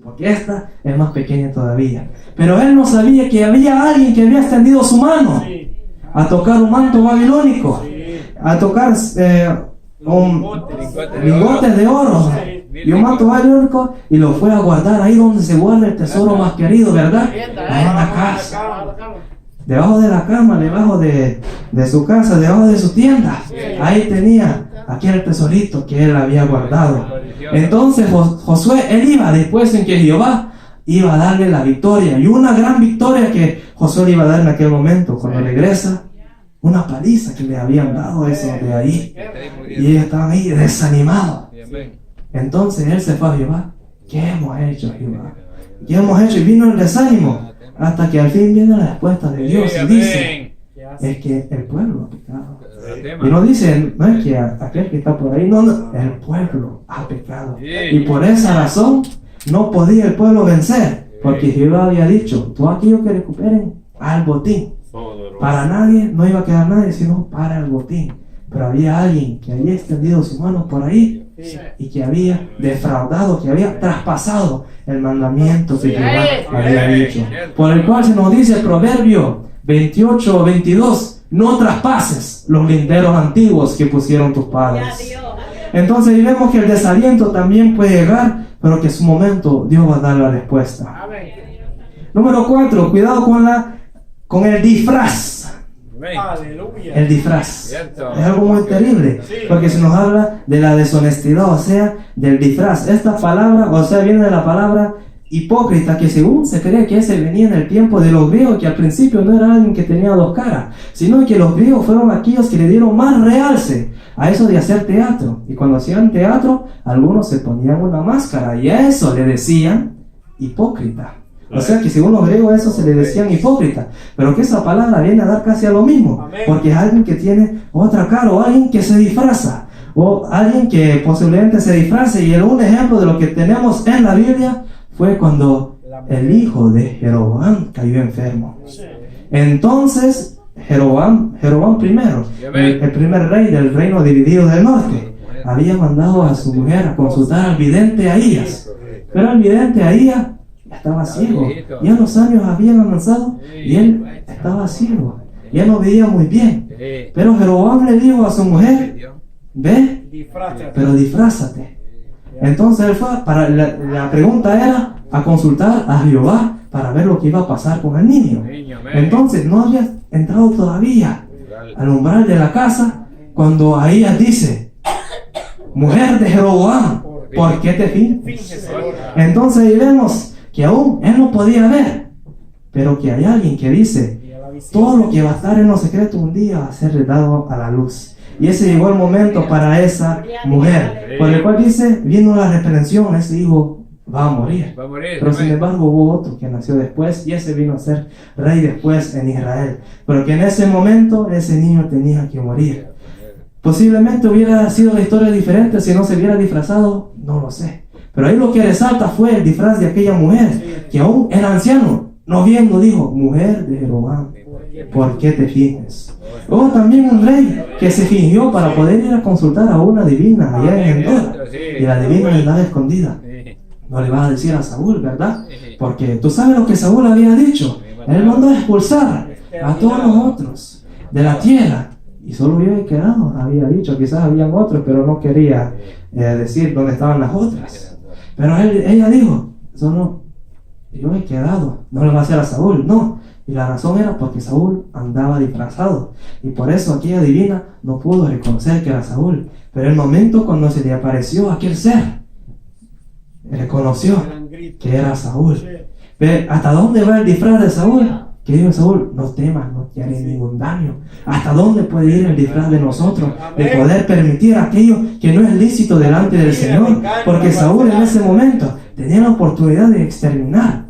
porque esta es más pequeña todavía. Pero él no sabía que había alguien que había extendido su mano a tocar un manto babilónico, a tocar lingotes de oro y un manto babilónico, y lo fue a guardar ahí donde se guarda el tesoro más querido, ¿verdad? Ahí en la casa, debajo de la cama, debajo de su casa, debajo de su tienda. Ahí tenía aquel tesorito que él había guardado. Entonces Josué, él iba después en que Jehová iba a darle la victoria, y una gran victoria que Josué le iba a dar en aquel momento. Cuando regresa, una paliza que le habían dado eso de ahí, y ellos estaban ahí desanimados. Entonces él se fue a Jehová. ¿Qué hemos hecho, Jehová? ¿Qué hemos hecho? Y vino el desánimo, hasta que al fin viene la respuesta de Dios y dice: es que el pueblo ha pecado. Y no dice, no es que aquel que está por ahí, no, el pueblo ha pecado. Y por esa razón no podía el pueblo vencer, porque Jehová había dicho: todo aquello que recuperen al botín. Para nadie, no iba a quedar nadie, sino para el botín. Pero había alguien que había extendido su mano por ahí y que había defraudado, que había traspasado el mandamiento que Jehová había dicho. Por el cual se nos dice el Proverbio 28:22: no traspases los linderos antiguos que pusieron tus padres. Entonces, y vemos que el desaliento también puede llegar, pero que en su momento Dios va a dar la respuesta. Número 4, cuidado con el disfraz. El disfraz es algo muy terrible, porque se nos habla de la deshonestidad, o sea, del disfraz. Esta palabra, o sea, viene de la palabra hipócrita, que según se cree que ese venía en el tiempo de los griegos, que al principio no era alguien que tenía dos caras, sino que los griegos fueron aquellos que le dieron más realce a eso de hacer teatro. Y cuando hacían teatro, algunos se ponían una máscara, y a eso le decían hipócrita. O sea que según los griegos eso se le decían hipócrita, pero que esa palabra viene a dar casi a lo mismo, porque es alguien que tiene otra cara, o alguien que se disfraza, o alguien que posiblemente se disfrace. Y un ejemplo de lo que tenemos en la Biblia fue cuando el hijo de Jeroboam cayó enfermo. Entonces Jeroboam primero, el primer rey del reino dividido del norte, había mandado a su mujer a consultar al vidente Ahías, pero el vidente Ahías estaba ciego, ya los años habían avanzado y él estaba ciego, ya no veía muy bien. Pero Jeroboam le dijo a su mujer: ve, pero disfrázate. Entonces él fue, la pregunta era a consultar a Jehová para ver lo que iba a pasar con el niño. Entonces no había entrado todavía al umbral de la casa cuando Ahías dice: mujer de Jeroboam, ¿por qué te finges? Entonces ahí vemos que aún él no podía ver, pero que hay alguien que dice: todo lo que va a estar en lo secreto un día va a ser dado a la luz. Y ese llegó el momento para esa mujer, por el cual dice: vino la reprensión, ese hijo va a morir. Pero sin embargo hubo otro que nació después, y ese vino a ser rey después en Israel, pero que en ese momento ese niño tenía que morir. Posiblemente hubiera sido la historia diferente si no se hubiera disfrazado, no lo sé. Pero ahí lo que resalta fue el disfraz de aquella mujer, que aún era anciano, no viendo, dijo: mujer de Jeroboam, ¿por qué te finges? Hubo también un rey que se fingió para poder ir a consultar a una divina allá en Endor, y la divina le andaba escondida. No le vas a decir a Saúl, ¿verdad? Porque tú sabes lo que Saúl había dicho. Él mandó a expulsar a todos los otros de la tierra, y solo yo he quedado, había dicho. Quizás habían otros, pero no quería decir dónde estaban las otras. Pero ella dijo: solo yo he quedado, no le va a hacer a Saúl, no. Y la razón era porque Saúl andaba disfrazado, y por eso aquella divina no pudo reconocer que era Saúl. Pero el momento cuando se le apareció aquel ser, reconoció que era Saúl. Pero ¿hasta dónde va el disfraz de Saúl? Que dijo Saúl: no temas, no te haré ningún daño. ¿Hasta dónde puede ir el disfraz de nosotros? De poder permitir aquello que no es lícito delante del Señor. Porque Saúl en ese momento tenía la oportunidad de exterminar,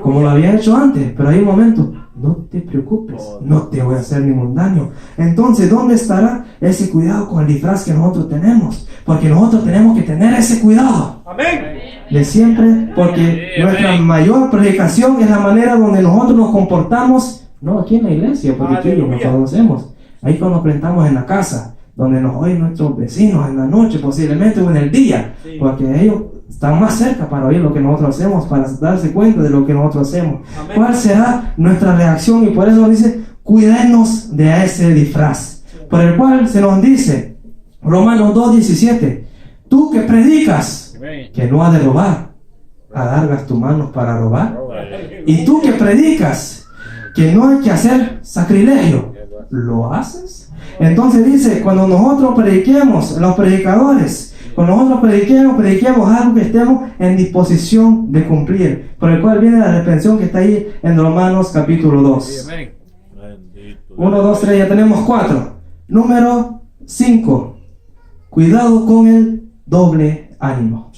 como lo había hecho antes. Pero hay un momento: no te preocupes, no te voy a hacer ningún daño. Entonces, ¿dónde estará ese cuidado con el disfraz que nosotros tenemos? Porque nosotros tenemos que tener ese cuidado de siempre, porque nuestra mayor predicación es la manera donde nosotros nos comportamos, no aquí en la iglesia, porque aquí nos conocemos, ahí cuando nos presentamos en la casa, donde nos oyen nuestros vecinos en la noche posiblemente, o en el día, porque ellos están más cerca para oír lo que nosotros hacemos, para darse cuenta de lo que nosotros hacemos. Amén. ¿Cuál será nuestra reacción? Y por eso dice, cuidémonos de ese disfraz, por el cual se nos dice, Romanos 2:17, tú que predicas que no has de robar, alargas tus manos para robar. Y tú que predicas que no hay que hacer sacrilegio, ¿lo haces? Entonces dice, cuando nosotros prediquemos, los predicadores, cuando nosotros prediquemos algo que estemos en disposición de cumplir, por el cual viene la reprensión que está ahí en Romanos capítulo 2. 1, 2, 3, ya tenemos 4. Número 5. Cuidado con el doble ánimo.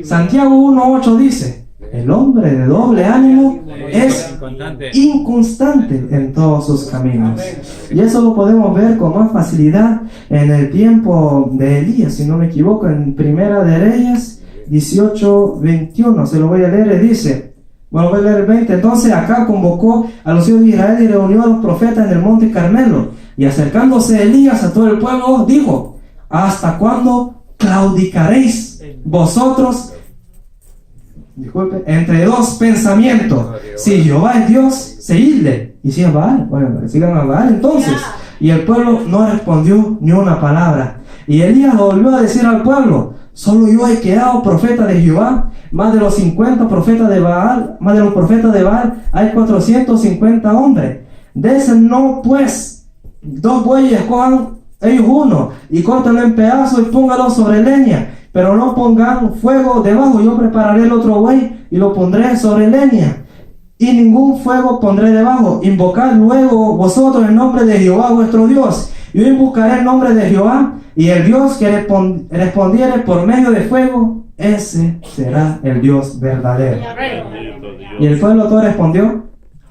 Santiago 1:8 dice, el hombre de doble ánimo es inconstante en todos sus caminos. Y eso lo podemos ver con más facilidad en el tiempo de Elías, si no me equivoco, en Primera de Reyes 18:21. Se lo voy a leer, dice, bueno, voy a leer el 20. Entonces Acab convocó a los hijos de Israel y reunió a los profetas en el monte Carmelo. Y acercándose Elías a todo el pueblo, dijo, ¿hasta cuándo claudicaréis vosotros, disculpe, entre dos pensamientos? Si Jehová es Dios, seguidle, y si es Baal, bueno, sigan a Baal entonces. Y el pueblo no respondió ni una palabra. Y Elías volvió a decir al pueblo, solo yo he quedado profeta de Jehová, más de los 50 profetas de Baal, más de los profetas de Baal hay 450 hombres. Désennos pues 2 bueyes, cojan ellos uno y córtenlo en pedazos y póngalo sobre leña, pero no pongan fuego debajo. Yo prepararé el otro buey y lo pondré sobre leña, y ningún fuego pondré debajo. Invocad luego vosotros el nombre de Jehová vuestro Dios. Yo invocaré el nombre de Jehová, y el Dios que respondiere por medio de fuego, ese será el Dios verdadero. Y el pueblo todo respondió,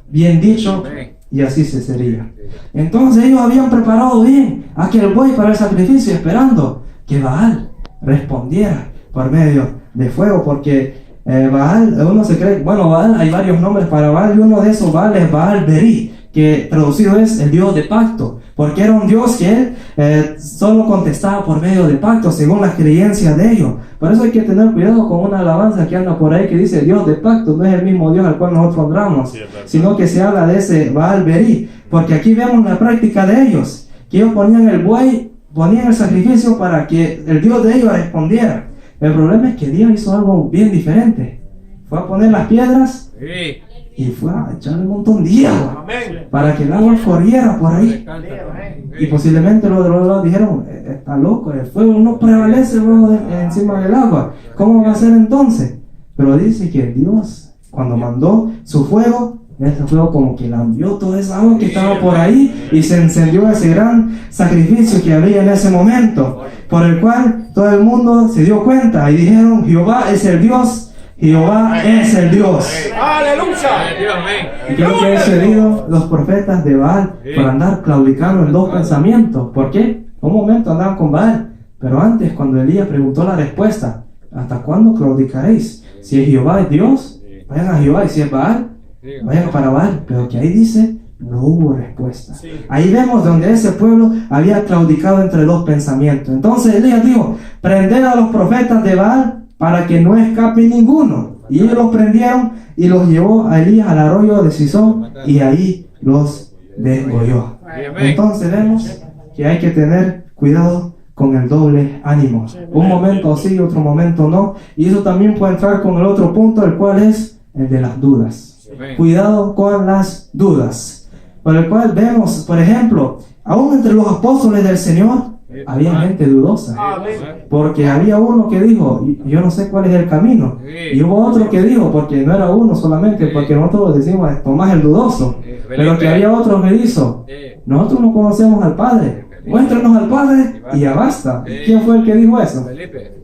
bien dicho, y así se sería. Entonces ellos habían preparado bien aquel buey para el sacrificio, esperando que Baal respondiera por medio de fuego, porque Baal, uno se cree, bueno, Baal, hay varios nombres para Baal, y uno de esos Baal es Baal Berí, que traducido es el Dios de pacto, porque era un Dios que él solo contestaba por medio de pacto, según las creencias de ellos. Por eso hay que tener cuidado con una alabanza que anda por ahí que dice Dios de pacto. No es el mismo Dios al cual nosotros honramos, sino que se habla de ese Baal Berí, porque aquí vemos la práctica de ellos, que ellos ponían el buey, ponían el sacrificio para que el Dios de ellos respondiera. El problema es que Dios hizo algo bien diferente. Fue a poner las piedras y fue a echarle un montón de agua para que el agua corriera por ahí. Y posiblemente los de los lados dijeron, está loco, el fuego no prevalece luego encima del agua. ¿Cómo va a ser entonces? Pero dice que Dios, cuando mandó su fuego, ese fuego como que lambió toda esa agua que estaba por ahí, y se encendió ese gran sacrificio que había en ese momento, por el cual todo el mundo se dio cuenta y dijeron, Jehová es el Dios, Jehová es el Dios. ¡Aleluya! ¿Y qué es lo que han sucedido los profetas de Baal por andar claudicando en dos pensamientos? ¿Por qué? Un momento andaban con Baal, pero antes, cuando Elías preguntó la respuesta, ¿hasta cuándo claudicaréis? Si Jehová es Dios, vayan a Jehová, y si es Baal, vayan para Baal. Pero que ahí dice, no hubo respuesta. Ahí vemos donde ese pueblo había claudicado entre dos pensamientos. Entonces Elías dijo, prended a los profetas de Baal para que no escape ninguno. Y ellos los prendieron y los llevó a Elías al arroyo de Sison, y ahí los degolló. Entonces vemos que hay que tener cuidado con el doble ánimo. Un momento sí, otro momento no. Y eso también puede entrar con el otro punto, el cual es el de las dudas. Cuidado con las dudas. Por el cual vemos, por ejemplo, aún entre los apóstoles del Señor había gente dudosa, porque había uno que dijo, yo no sé cuál es el camino, y hubo otro que dijo, porque no era uno solamente, porque nosotros decimos Tomás el dudoso, pero que había otro que dijo, nosotros no conocemos al Padre, muéstranos al Padre y ya basta. ¿Quién fue el que dijo eso?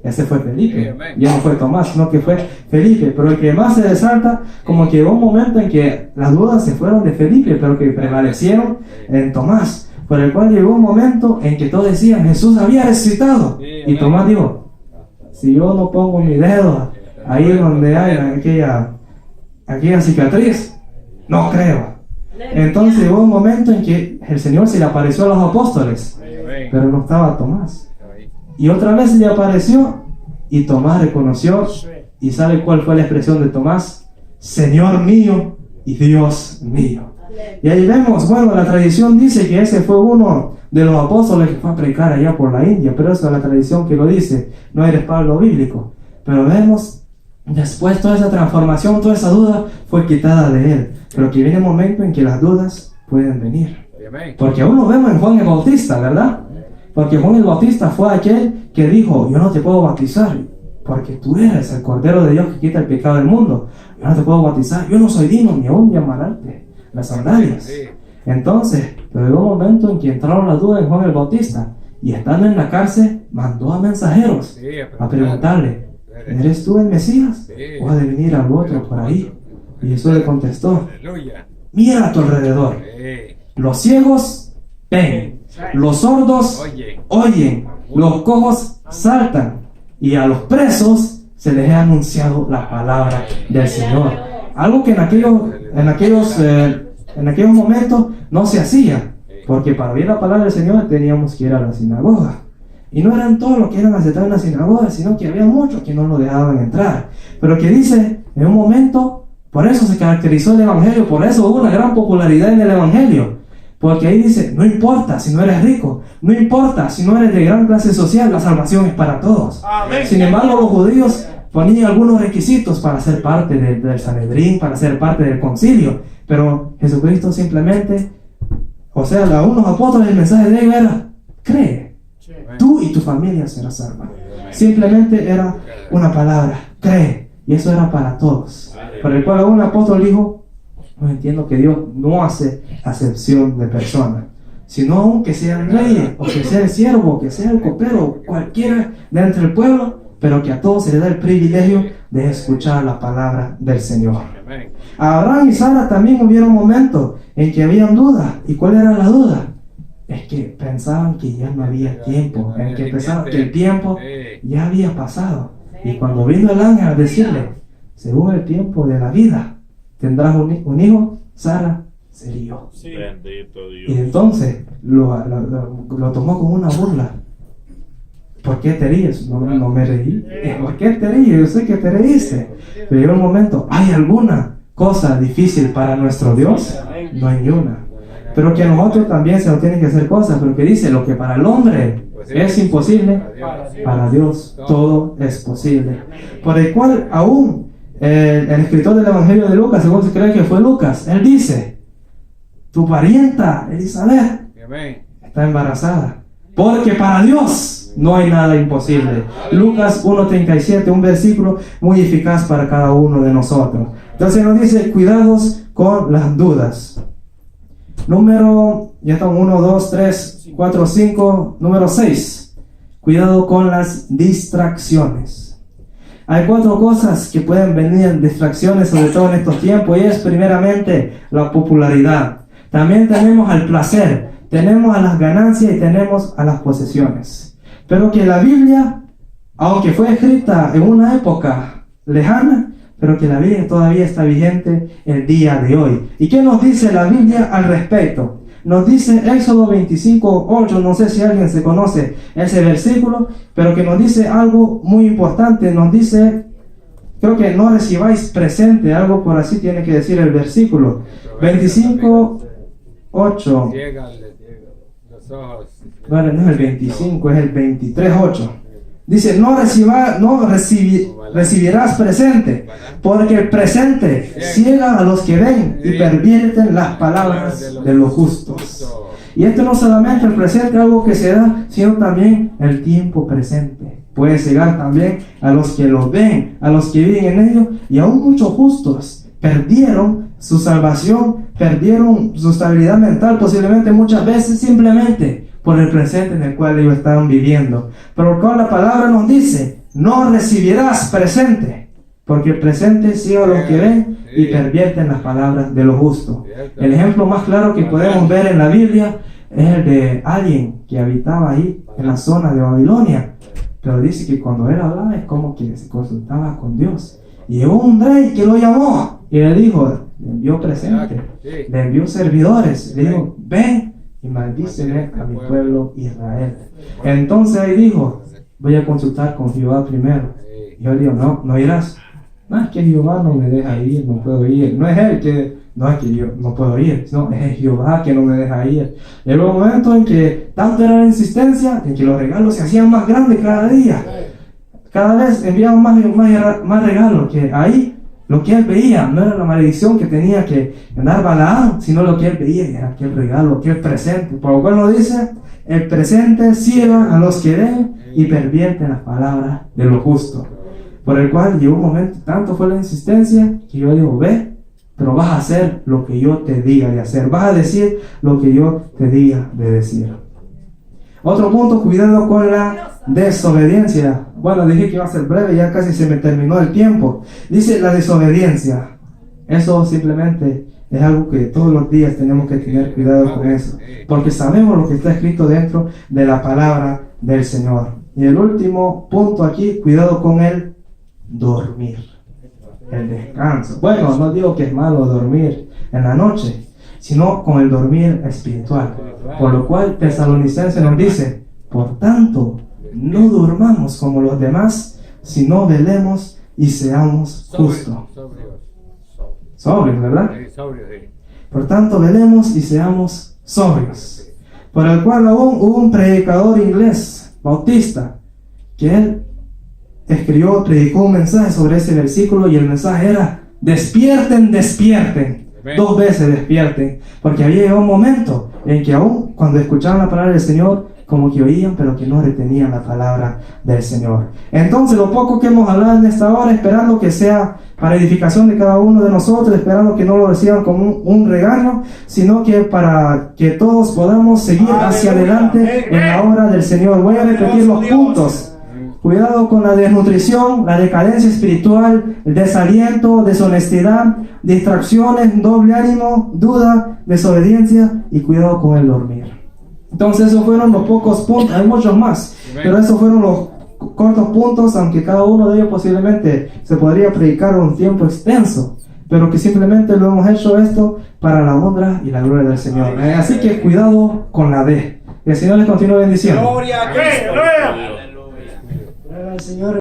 Ese fue Felipe. Ya no fue Tomás, sino que fue Felipe. Pero el que más se resalta, como que hubo un momento en que las dudas se fueron de Felipe, pero que prevalecieron en Tomás. Por el cual llegó un momento en que todos decían, Jesús había resucitado. Y Tomás dijo, si yo no pongo mi dedo ahí donde hay aquella cicatriz, no creo. Entonces llegó un momento en que el Señor se le apareció a los apóstoles, pero no estaba Tomás. Y otra vez se le apareció Y Tomás reconoció, ¿y sabe cuál fue la expresión de Tomás? Señor mío y Dios mío. Y ahí vemos, bueno, la tradición dice que ese fue uno de los apóstoles que fue a predicar allá por la India, pero eso es la tradición que lo dice, no hay respaldo bíblico. Pero vemos, después toda esa transformación, toda esa duda fue quitada de él. Pero que viene un momento en que las dudas pueden venir. Porque aún lo vemos en Juan el Bautista, ¿verdad? Porque Juan el Bautista fue aquel que dijo, yo no te puedo bautizar, porque tú eres el Cordero de Dios que quita el pecado del mundo. Yo no te puedo bautizar, yo no soy digno ni aún de amarrarte las sandalias. Entonces, pero llegó un momento en que entraron las dudas en Juan el Bautista, y estando en la cárcel, mandó a mensajeros a preguntarle, ¿eres tú el Mesías? ¿O ha de venir algo otro por ahí? Y Jesús le contestó, mira a tu alrededor, los ciegos ven, los sordos oyen, los cojos saltan, y a los presos se les ha anunciado la palabra del Señor. Algo que en aquellos momentos no se hacía, porque para oír la palabra del Señor teníamos que ir a la sinagoga. Y no eran todos los que eran aceptados en la sinagoga, sino que había muchos que no lo dejaban entrar. Pero que dice, en un momento, por eso se caracterizó el Evangelio, por eso hubo una gran popularidad en el Evangelio. Porque ahí dice, no importa si no eres rico, no importa si no eres de gran clase social, la salvación es para todos. Amén. Sin embargo, los judíos ponían algunos requisitos para ser parte del Sanedrín, para ser parte del concilio. Pero Jesucristo simplemente, o sea, a unos apóstoles el mensaje de ellos era, cree, tú y tu familia serás salva. Simplemente era una palabra, cree, y eso era para todos. Por el cual un apóstol dijo, no entiendo que Dios no hace acepción de personas, sino aunque sean reyes, o que sea el siervo, o que sea el copero, cualquiera de entre el pueblo, pero que a todos se les da el privilegio de escuchar la palabra del Señor. A Abraham y Sara también hubieron momentos en que habían dudas. ¿Y cuál era la duda? Es que pensaban que ya no había tiempo, en que pensaban que el tiempo ya había pasado. Y cuando vino el ángel a decirle, según el tiempo de la vida, tendrás un hijo, Sara se rió. Sí. Y entonces lo tomó como una burla. ¿Por qué te ríes? No me reí. ¿Por qué te ríes? Yo sé que te reíste. Pero llegó un momento, ¿hay alguna cosa difícil para nuestro Dios? No hay ni una. Pero que a nosotros también se nos tienen que hacer cosas. Pero que dice, lo que para el hombre es imposible, para Dios todo es posible. Por el cual aún el escritor del Evangelio de Lucas, según se cree que fue Lucas, él dice, tu parienta Elizabeth está embarazada, porque para Dios no hay nada imposible. Lucas 1:37, un versículo muy eficaz para cada uno de nosotros. Entonces nos dice, cuidados con las dudas. Ya están 1, 2, 3, 4, 5, número 6. Cuidado con las distracciones. Hay 4 cosas que pueden venir distracciones, sobre todo en estos tiempos, y es primeramente la popularidad. También tenemos al placer, tenemos a las ganancias y tenemos a las posesiones. Pero que la Biblia, aunque fue escrita en una época lejana, pero que la Biblia todavía está vigente el día de hoy. ¿Y qué nos dice la Biblia al respecto? Nos dice Éxodo 25:8, no sé si alguien se conoce ese versículo, pero que nos dice algo muy importante. Nos dice, creo que no recibáis presente, algo por así tiene que decir el versículo. 25:8. Bueno, no es el 25, es el 23:8. Dice, no recibirás presente, porque el presente ciega a los que ven y pervierten las palabras de los justos. Y esto no solamente el presente, algo que se da, sino también el tiempo presente. Puede cegar también a los que los ven, a los que viven en ellos, y aún muchos justos perdieron su salvación, perdieron su estabilidad mental, posiblemente muchas veces simplemente por el presente en el cual ellos estaban viviendo. Pero con la palabra nos dice, no recibirás presente, porque el presente ciega a los que ven y pervierten las palabras de los justos. El ejemplo más claro que podemos ver en la Biblia es el de alguien que habitaba ahí en la zona de Babilonia, pero dice que cuando él hablaba es como que se consultaba con Dios. Y llegó un rey que lo llamó y le dijo, le envió presente, le envió servidores, le dijo, ven y maldícele a mi pueblo Israel. Entonces él dijo, voy a consultar con Jehová primero. Y yo le digo, no, no irás. No, es que Jehová no me deja ir, no puedo ir. No es él que, no es que yo no puedo ir, no, es Jehová que no me deja ir. Llegó un momento en que tanto era la insistencia, en que los regalos se hacían más grandes cada día. Cada vez enviaban más regalos, que ahí lo que él veía no era la maldición que tenía que andar Balaam, sino lo que él veía era aquel regalo, aquel presente. Por lo cual nos dice, el presente ciega a los que ven y pervierten las palabras de lo justo. Por el cual llegó un momento, tanto fue la insistencia, que yo digo, ve, pero vas a hacer lo que yo te diga de hacer, vas a decir lo que yo te diga de decir. Otro punto, cuidado con la desobediencia. Bueno, dije que iba a ser breve, ya casi se me terminó el tiempo. Dice la desobediencia. Eso simplemente es algo que todos los días tenemos que tener cuidado con eso, porque sabemos lo que está escrito dentro de la palabra del Señor. Y el último punto aquí, cuidado con el dormir, el descanso. Bueno, no digo que es malo dormir en la noche, sino con el dormir espiritual. Por lo cual Tesalonicenses nos dice, por tanto, no durmamos como los demás, sino velemos y seamos justos. Sobrios, ¿verdad? Por tanto, velemos y seamos sobrios. Por el cual aún hubo un predicador inglés, bautista, que él predicó un mensaje sobre ese versículo, y el mensaje era, despierten, despierten. 2 veces despierten, porque había llegado un momento en que aún cuando escuchaban la palabra del Señor, como que oían, pero que no retenían la palabra del Señor. Entonces, lo poco que hemos hablado en esta hora, esperando que sea para edificación de cada uno de nosotros, esperando que no lo reciban como un regaño, sino que para que todos podamos seguir hacia adelante en la obra del Señor. Voy a repetir los puntos. Cuidado con la desnutrición, la decadencia espiritual, el desaliento, deshonestidad, distracciones, doble ánimo, duda, desobediencia y cuidado con el dormir. Entonces esos fueron los pocos puntos, hay muchos más, pero esos fueron los cortos puntos, aunque cada uno de ellos posiblemente se podría predicar un tiempo extenso, pero que simplemente lo hemos hecho esto para la honra y la gloria del Señor. Así que cuidado con la D. Que el Señor les continúe bendiciendo. Gloria a Cristo. Gloria al Señor.